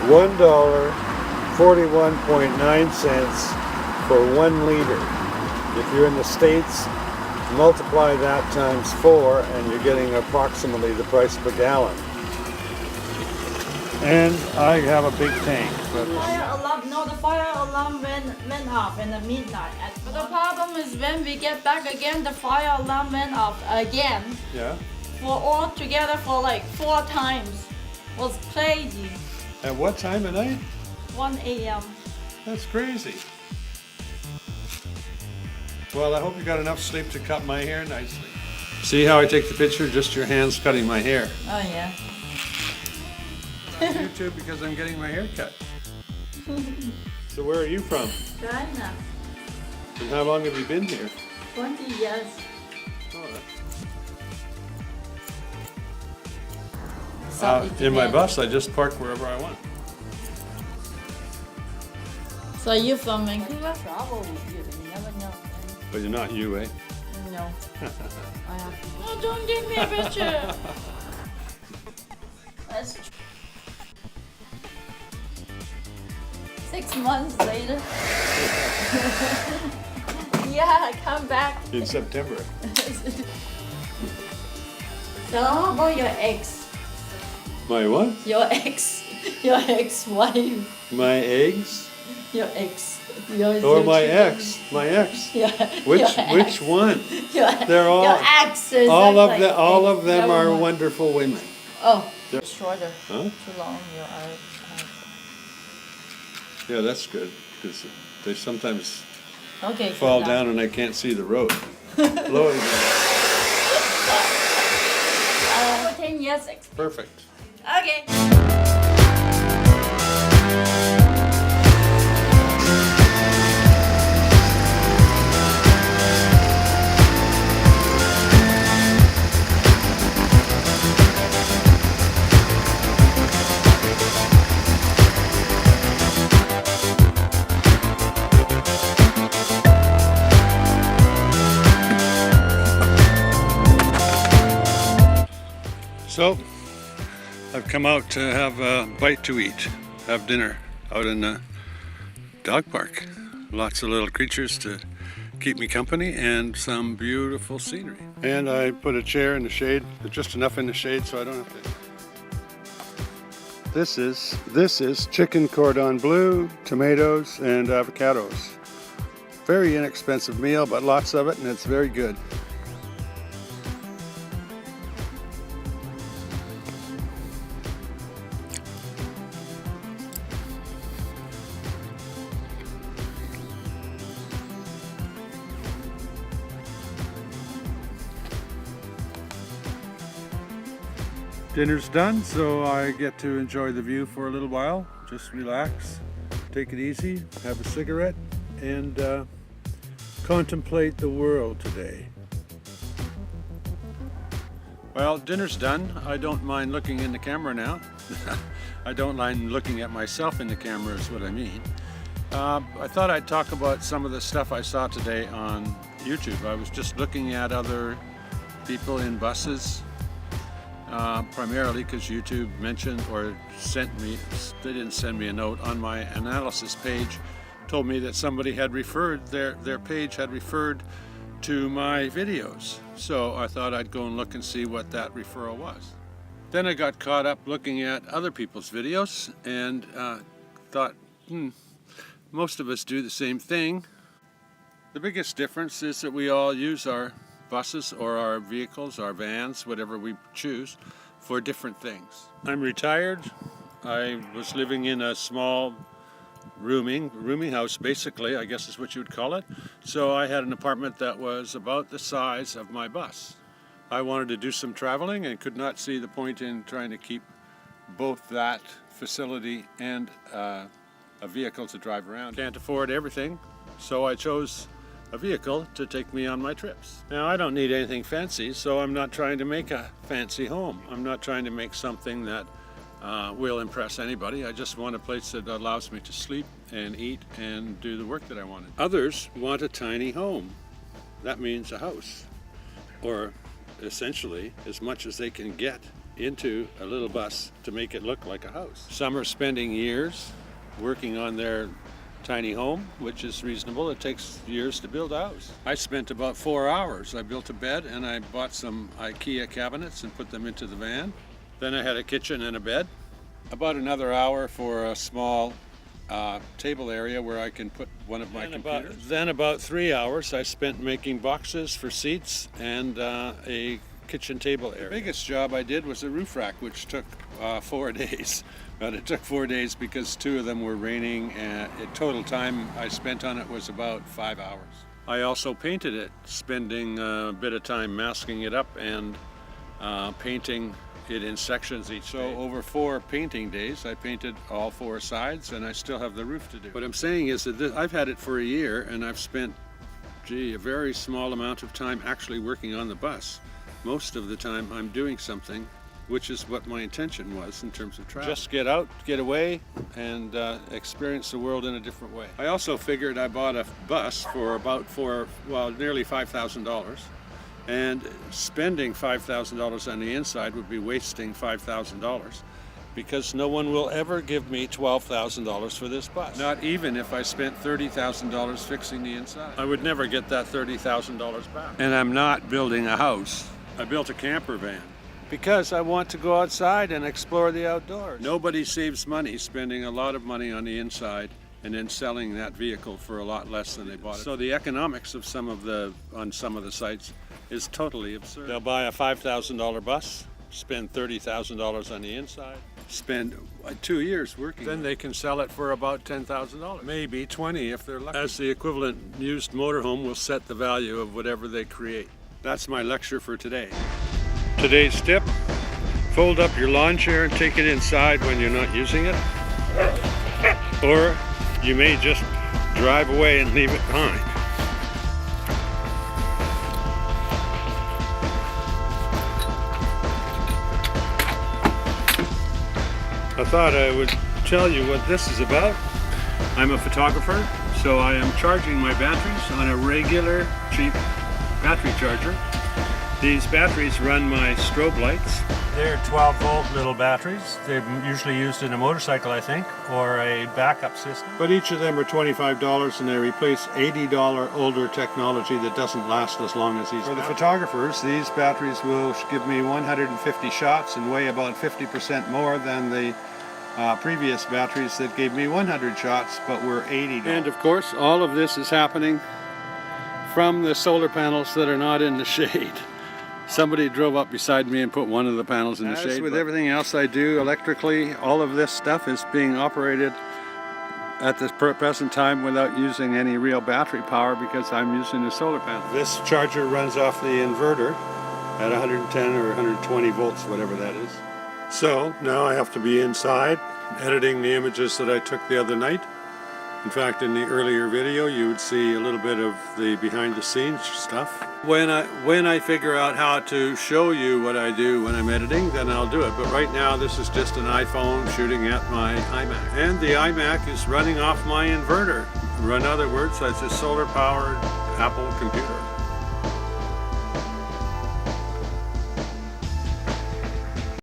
$1.41 for 1 liter. If you're in the States, multiply that times 4 and you're getting approximately the price per gallon. And I have a big tank. But Fire alarm, no, the fire alarm went off in the midnight. But the problem is when we get back again, the fire alarm went off again. yeah. For all together for like 4 times. It was crazy. At what time of night? 1 a.m. That's crazy. Well, I hope you got enough sleep to cut my hair nicely. See how I take the picture? Just your hands cutting my hair. Oh yeah. YouTube because I'm getting my hair cut. So where are you from? China. And how long have you been here? 20 years. In my bus, I just park wherever I want. So you from Vancouver? Travel with you, you never know. But you're not you, eh? No. Oh, don't give me a picture. That's 6 months later. Yeah, I come back. In September. So how about your ex? My what? Your ex-wife. My eggs? Your ex. Or my ex? My ex? Yeah. Which one? They're all. Your exes. All of them are wonderful women. Oh, shorter. Huh? Too long. Your eyes. Yeah, that's good because they sometimes Okay. fall down and I can't see the road. Lower it down. 10 years. Perfect. Okay. So, I've come out to have a bite to eat, have dinner out in the dog park. Lots of little creatures to keep me company and some beautiful scenery. And I put a chair in the shade, just enough in the shade so I don't have to. This is chicken cordon bleu, tomatoes, and avocados. Very inexpensive meal, but lots of it, and it's very good. Dinner's done, so I get to enjoy the view for a little while. Just relax, take it easy, have a cigarette, and contemplate the world today. Well, dinner's done. I don't mind looking in the camera now. I don't mind looking at myself in the camera is what I mean. I thought I'd talk about some of the stuff I saw today on YouTube. I was just looking at other people in buses. Primarily because YouTube mentioned or sent me, they didn't send me a note, on my analysis page told me that somebody had referred, their page had referred to my videos. So I thought I'd go and look and see what that referral was. Then I got caught up looking at other people's videos and thought, most of us do the same thing. The biggest difference is that we all use our buses or our vehicles, our vans, whatever we choose, for different things. I'm retired. I was living in a small rooming house, basically, I guess is what you would call it. So I had an apartment that was about the size of my bus. I wanted to do some traveling and could not see the point in trying to keep both that facility and a vehicle to drive around. Can't afford everything, so I chose a vehicle to take me on my trips. Now, I don't need anything fancy, so I'm not trying to make a fancy home. I'm not trying to make something that will impress anybody. I just want a place that allows me to sleep and eat and do the work that I wanted. Others want a tiny home. That means a house, or essentially as much as they can get into a little bus to make it look like a house. Some are spending years working on their tiny home, which is reasonable. It takes years to build a house. I spent about 4 hours. I built a bed and I bought some IKEA cabinets and put them into the van. Then I had a kitchen and a bed. About another hour for a small table area where I can put one of my computers. Then about 3 hours I spent making boxes for seats and a kitchen table area. The biggest job I did was a roof rack, which took 4 days. But it took 4 days because 2 of them were raining, and the total time I spent on it was about 5 hours. I also painted it, spending a bit of time masking it up and painting it in sections each day. So over 4 painting days, I painted all 4 sides, and I still have the roof to do. What I'm saying is that I've had it for a year, and I've spent, a very small amount of time actually working on the bus. Most of the time I'm doing something, which is what my intention was in terms of travel. Just get out, get away, and experience the world in a different way. I also figured I bought a bus for nearly $5,000, and spending $5,000 on the inside would be wasting $5,000, because no one will ever give me $12,000 for this bus. Not even if I spent $30,000 fixing the inside. I would never get that $30,000 back. And I'm not building a house. I built a camper van because I want to go outside and explore the outdoors. Nobody saves money spending a lot of money on the inside and then selling that vehicle for a lot less than they bought it. So the economics of on some of the sites is totally absurd. They'll buy a $5,000 bus, spend $30,000 on the inside, spend 2 years working. Then they can sell it for about $10,000, maybe 20 if they're lucky. As the equivalent used motorhome will set the value of whatever they create. That's my lecture for today. Today's tip: fold up your lawn chair and take it inside when you're not using it. Or you may just drive away and leave it behind. I thought I would tell you what this is about. I'm a photographer, so I am charging my batteries on a regular, cheap battery charger. These batteries run my strobe lights. They're 12-volt little batteries. They're usually used in a motorcycle, I think, or a backup system. But each of them are $25, and they replace $80 older technology that doesn't last as long as these. For the photographers, these batteries will give me 150 shots and weigh about 50% more than the previous batteries that gave me 100 shots but were $80. And of course, all of this is happening from the solar panels that are not in the shade. Somebody drove up beside me and put one of the panels in the shade. As with everything else I do electrically, all of this stuff is being operated at this present time without using any real battery power because I'm using the solar panel. This charger runs off the inverter at 110 or 120 volts, whatever that is. So now I have to be inside editing the images that I took the other night. In fact, in the earlier video, you would see a little bit of the behind-the-scenes stuff. When I figure out how to show you what I do when I'm editing, then I'll do it. But right now, this is just an iPhone shooting at my iMac. And the iMac is running off my inverter. In other words, it's a solar-powered Apple computer.